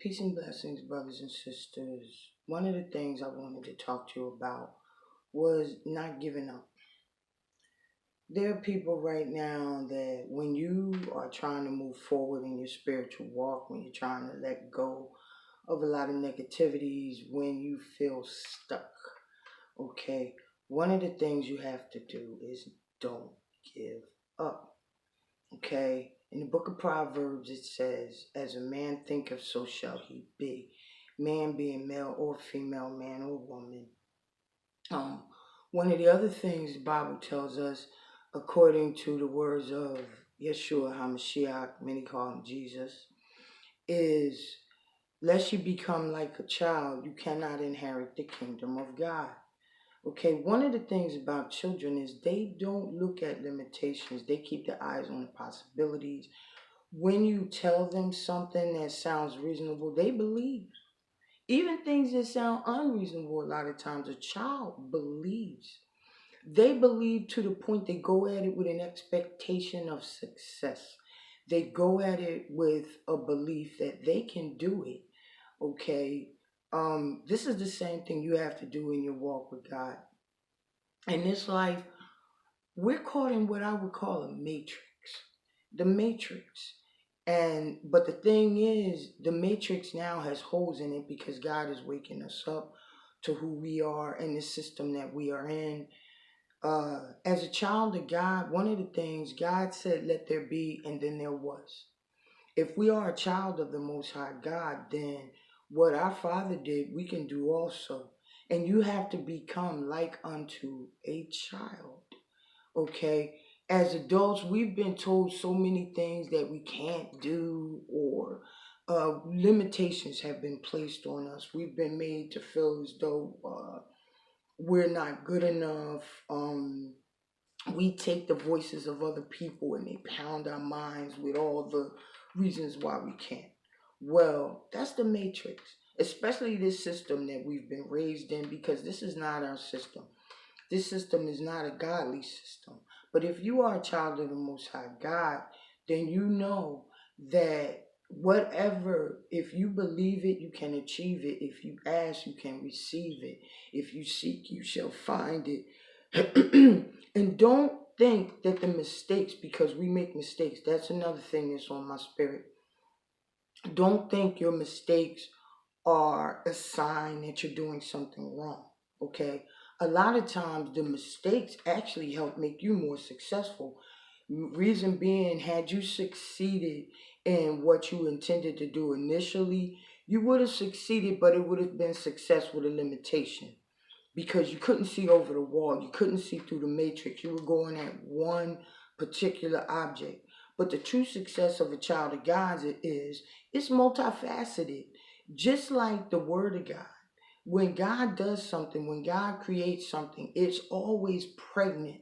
Peace and blessings, brothers and sisters. One of the things I wanted to talk to you about was not giving up. There are people right now that when you are trying to move forward in your spiritual walk, when you're trying to let go of a lot of negativities, when you feel stuck, okay, one of the things you have to do is don't give up. Okay, in the book of Proverbs, it says, as a man thinketh, so shall he be. Man being male or female, man or woman. Um, One of the other things the Bible tells us, according to the words of Yeshua HaMashiach, many call him Jesus, is lest you become like a child, you cannot inherit the kingdom of God. Okay, one of the things about children is they don't look at limitations. They keep their eyes on the possibilities. When you tell them something that sounds reasonable, they believe. Even things that sound unreasonable, a lot of times a child believes. They believe to the point they go at it with an expectation of success. They go at it with a belief that they can do it. Okay. This is the same thing you have to do in your walk with God. In this life, we're caught in what I would call a matrix. The matrix. And but the thing is, the matrix now has holes in it because God is waking us up to who we are and the system that we are in. As a child of God, one of the things God said, let there be, and then there was. If we are a child of the Most High God, then what our Father did, we can do also. And you have to become like unto a child. Okay, as adults, we've been told so many things that we can't do, or limitations have been placed on us. We've been made to feel as though we're not good enough. We take the voices of other people and they pound our minds with all the reasons why we can't. Well, that's the matrix, especially this system that we've been raised in, because this is not our system. This system is not a godly system. But if you are a child of the Most High God, then you know that whatever, if you believe it, you can achieve it. If you ask, you can receive it. If you seek, you shall find it. And don't think that the mistakes, because we make mistakes, that's another thing that's on my spirit. Don't think your mistakes are a sign that you're doing something wrong. Okay, a lot of times the mistakes actually help make you more successful. Reason being, had you succeeded in what you intended to do initially, you would have succeeded, but it would have been success with a limitation, because you couldn't see over the wall, you couldn't see through the matrix, you were going at one particular object. But the true success of a child of God is it's multifaceted, just like the Word of God. When God does something, when God creates something, it's always pregnant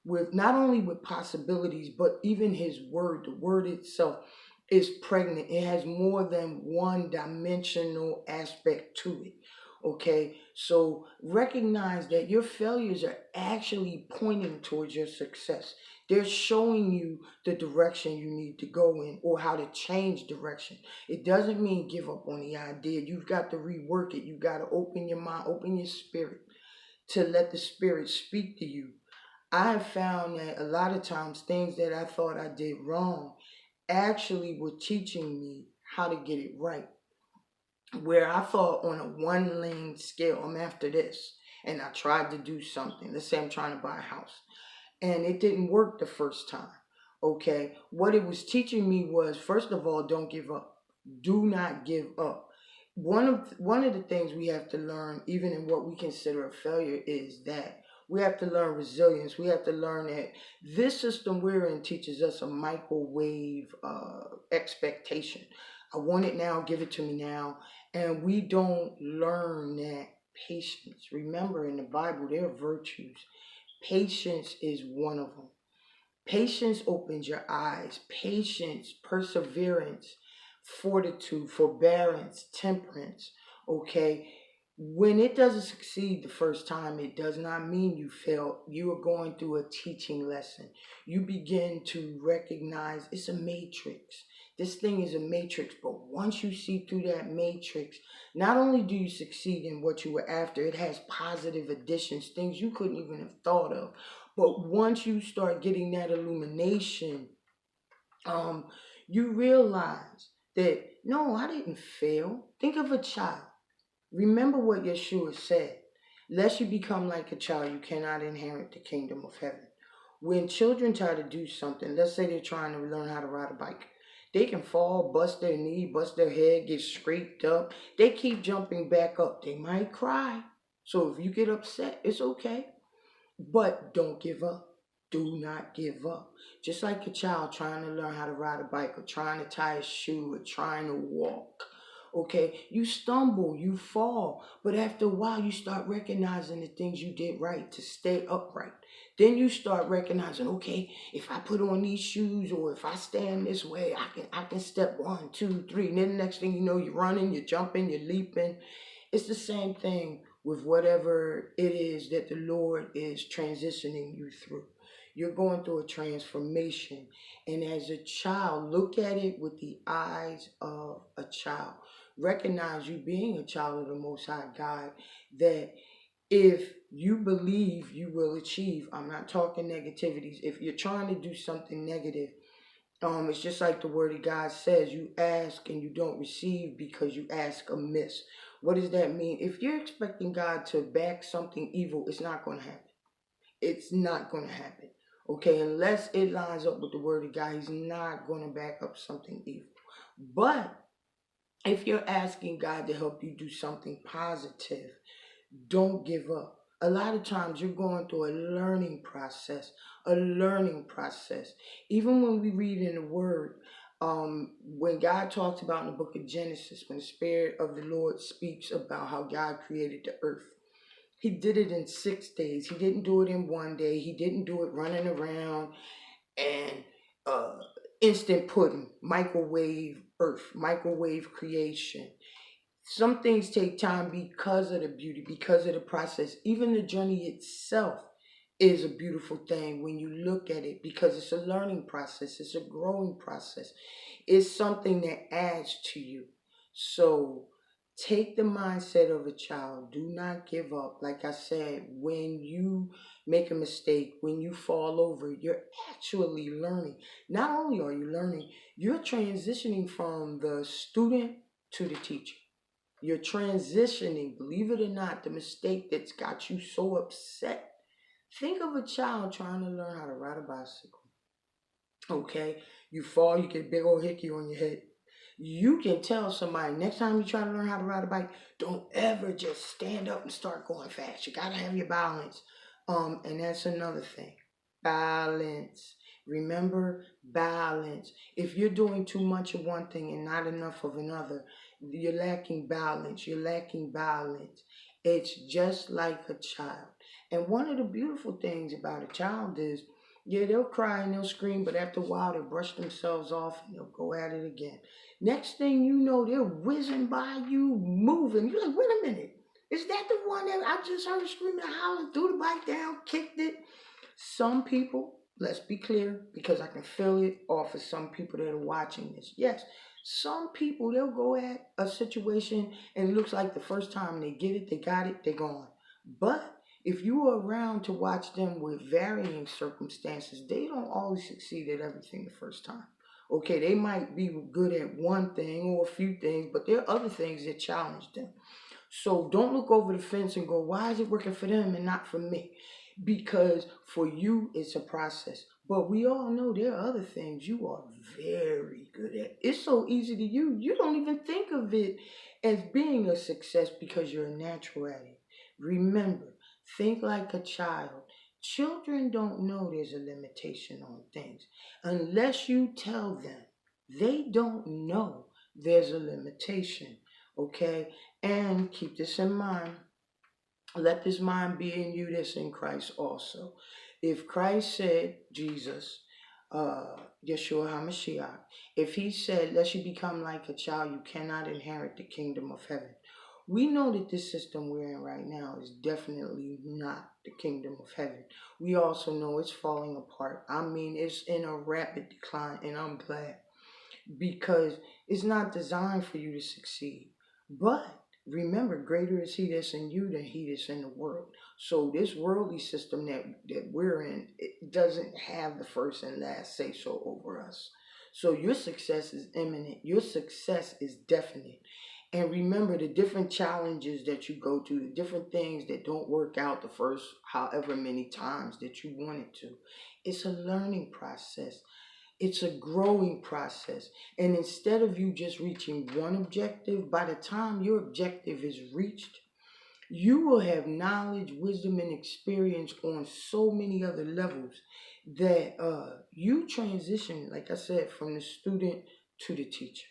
with not only with possibilities, but even His Word. The Word itself is pregnant. It has more than one dimensional aspect to it. Okay, so recognize that your failures are actually pointing towards your success. They're showing you the direction you need to go in, or how to change direction. It doesn't mean give up on the idea. You've got to rework it. You've got to open your mind, open your spirit to let the Spirit speak to you. I have found that a lot of times things that I thought I did wrong actually were teaching me how to get it right. Where I thought on a one lane scale, I'm after this, and I tried to do something. Let's say I'm trying to buy a house, and it didn't work the first time. Okay, what it was teaching me was, first of all, don't give up. Do not give up. One of the things we have to learn, even in what we consider a failure, is that we have to learn resilience. We have to learn that this system we're in teaches us a microwave expectation. I want it now, give it to me now. And we don't learn that patience. Remember, in the Bible, there are virtues. Patience is one of them. Patience opens your eyes. Patience, perseverance, fortitude, forbearance, temperance. Okay. When it doesn't succeed the first time, it does not mean you failed. You are going through a teaching lesson. You begin to recognize it's a matrix. This thing is a matrix, but once you see through that matrix, not only do you succeed in what you were after, it has positive additions, things you couldn't even have thought of. But once you start getting that illumination, um, you realize that no, I didn't fail. Think of a child. Remember what Yeshua said. Lest you become like a child, you cannot inherit the kingdom of heaven. When children try to do something, let's say they're trying to learn how to ride a bike, they can fall, bust their knee, bust their head, get scraped up. They keep jumping back up. They might cry. So if you get upset, it's okay. But don't give up. Do not give up. Just like a child trying to learn how to ride a bike or trying to tie a shoe or trying to walk. Okay, you stumble, you fall, but after a while you start recognizing the things you did right to stay upright. Then you start recognizing, okay, if I put on these shoes or if I stand this way, I can step 1, 2, 3. And then the next thing you know, you're running, you're jumping, you're leaping. It's the same thing with whatever it is that the Lord is transitioning you through. You're going through a transformation. And as a child, look at it with the eyes of a child. Recognize you being a child of the Most High God, that if you believe, you will achieve. I'm not talking negativities. If you're trying to do something negative, it's just like the word of God says, you ask and you don't receive because you ask amiss. What does that mean? If you're expecting God to back something evil, it's not going to happen. It's not going to happen. Okay, unless it lines up with the word of God, he's not going to back up something evil. But if you're asking God to help you do something positive, don't give up. A lot of times you're going through a learning process, a learning process. Even when we read in the Word, when God talks about in the book of Genesis, when the Spirit of the Lord speaks about how God created the earth, he did it in 6 days. He didn't do it in one day. He didn't do it running around and uh, instant pudding, microwave earth, microwave creation. Some things take time because of the beauty, because of the process. Even the journey itself is a beautiful thing when you look at it, because it's a learning process, it's a growing process. It's something that adds to you. So take the mindset of a child. Do not give up. Like I said, when you make a mistake, when you fall over, you're actually learning. Not only are you learning, you're transitioning from the student to the teacher. You're transitioning, believe it or not, the mistake that's got you so upset. Think of a child trying to learn how to ride a bicycle. Okay? You fall, you get a big old hickey on your head. You can tell somebody next time you try to learn how to ride a bike, don't ever just stand up and start going fast. You gotta have your balance. And that's another thing. Balance. Remember, balance. If you're doing too much of one thing and not enough of another, you're lacking balance. You're lacking balance. It's just like a child. And one of the beautiful things about a child is, yeah, they'll cry and they'll scream, but after a while they'll brush themselves off and they'll go at it again. Next thing you know, they're whizzing by you, moving. You're like, wait a minute. Is that the one that I just heard screaming and hollering, threw the bike down, kicked it? Some people, let's be clear, because I can feel it off of some people that are watching this. Yes, some people, they'll go at a situation and it looks like the first time they get it, they got it, they're gone. But if you are around to watch them with varying circumstances, they don't always succeed at everything the first time. Okay, they might be good at one thing or a few things, but there are other things that challenge them. So don't look over the fence and go, why is it working for them and not for me? Because for you, it's a process. But we all know there are other things you are very good at. It's so easy to you. You don't even think of it as being a success because you're a natural at it. Remember, think like a child. Children don't know there's a limitation on things unless you tell them. They don't know there's a limitation. Okay? And keep this in mind. Let this mind be in you that's in Christ also. If Christ said, Jesus, Yeshua HaMashiach, if he said, lest you become like a child, you cannot inherit the kingdom of heaven. We know that this system we're in right now is definitely not the kingdom of heaven. We also know it's falling apart. I mean, it's in a rapid decline, and I'm glad, because it's not designed for you to succeed. But remember, greater is he that's in you than he that's in the world. So this worldly system that we're in, it doesn't have the first and last say so over us. So your success is imminent. Your success is definite. And remember the different challenges that you go through, the different things that don't work out the first however many times that you wanted to. It's a learning process. It's a growing process. And instead of you just reaching one objective, by the time your objective is reached, you will have knowledge, wisdom, and experience on so many other levels that you transition, like I said, from the student to the teacher.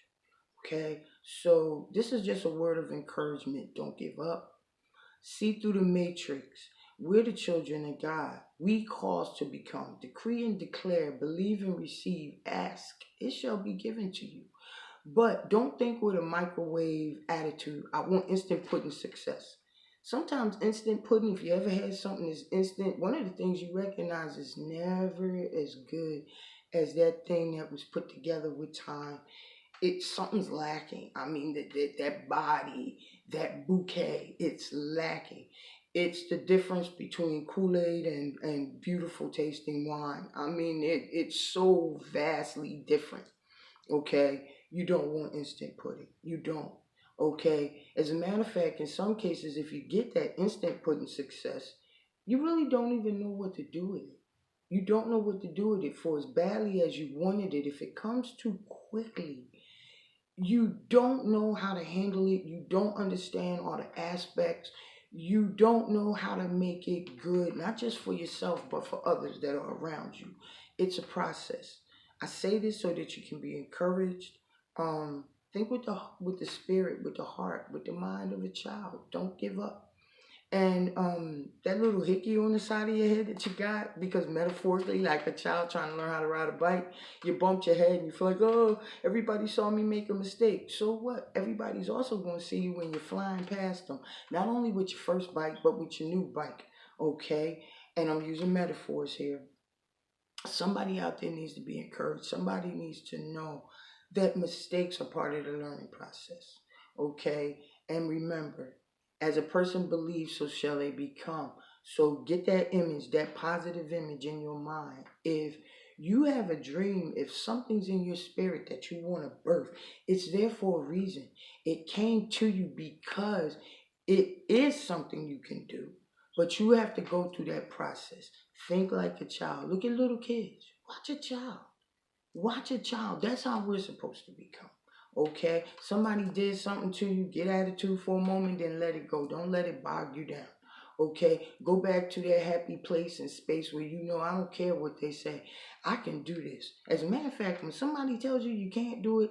Okay? So this is just a word of encouragement. Don't give up. See through the matrix. We're the children of God. We cause to become. Decree and declare. Believe and receive. Ask. It shall be given to you. But don't think with a microwave attitude. I want instant pudding success. Sometimes instant pudding, if you ever had something that's instant, one of the things you recognize is never as good as that thing that was put together with time. It's something's lacking. I mean, that body, that bouquet, it's lacking. It's the difference between Kool-Aid and beautiful tasting wine. I mean, it's so vastly different. Okay, you don't want instant pudding. You don't. Okay, as a matter of fact, in some cases, if you get that instant pudding success, you really don't even know what to do with it. You don't know what to do with it for as badly as you wanted it. If it comes too quickly, you don't know how to handle it. You don't understand all the aspects. You don't know how to make it good, not just for yourself, but for others that are around you. It's a process. I say this so that you can be encouraged. Think with the spirit, with the heart, with the mind of a child. Don't give up. And that little hickey on the side of your head that you got, because metaphorically, like a child trying to learn how to ride a bike, you bumped your head and you feel like, oh, everybody saw me make a mistake. So what? Everybody's also going to see you when you're flying past them, not only with your first bike, but with your new bike. Okay? And I'm using metaphors here. Somebody out there needs to be encouraged. Somebody needs to know that mistakes are part of the learning process. Okay? And remember, as a person believes, so shall they become. So get that image, that positive image in your mind. If you have a dream, if something's in your spirit that you want to birth, it's there for a reason. It came to you because it is something you can do. But you have to go through that process. Think like a child. Look at little kids. Watch a child. Watch a child. That's how we're supposed to become. Okay? Somebody did something to you, get attitude for a moment, then let it go. Don't let it bog you down. Okay? Go back to that happy place and space where you know I don't care what they say. I can do this. As a matter of fact, when somebody tells you you can't do it,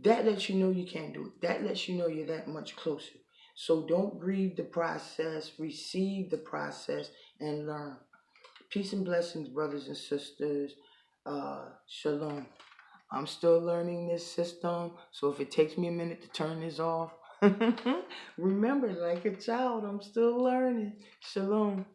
that lets you know you can't do it. That lets you know you're that much closer. So don't grieve the process, receive the process, and learn. Peace and blessings, brothers and sisters. Shalom. I'm still learning this system, so if it takes me a minute to turn this off, remember, like a child, I'm still learning. Shalom.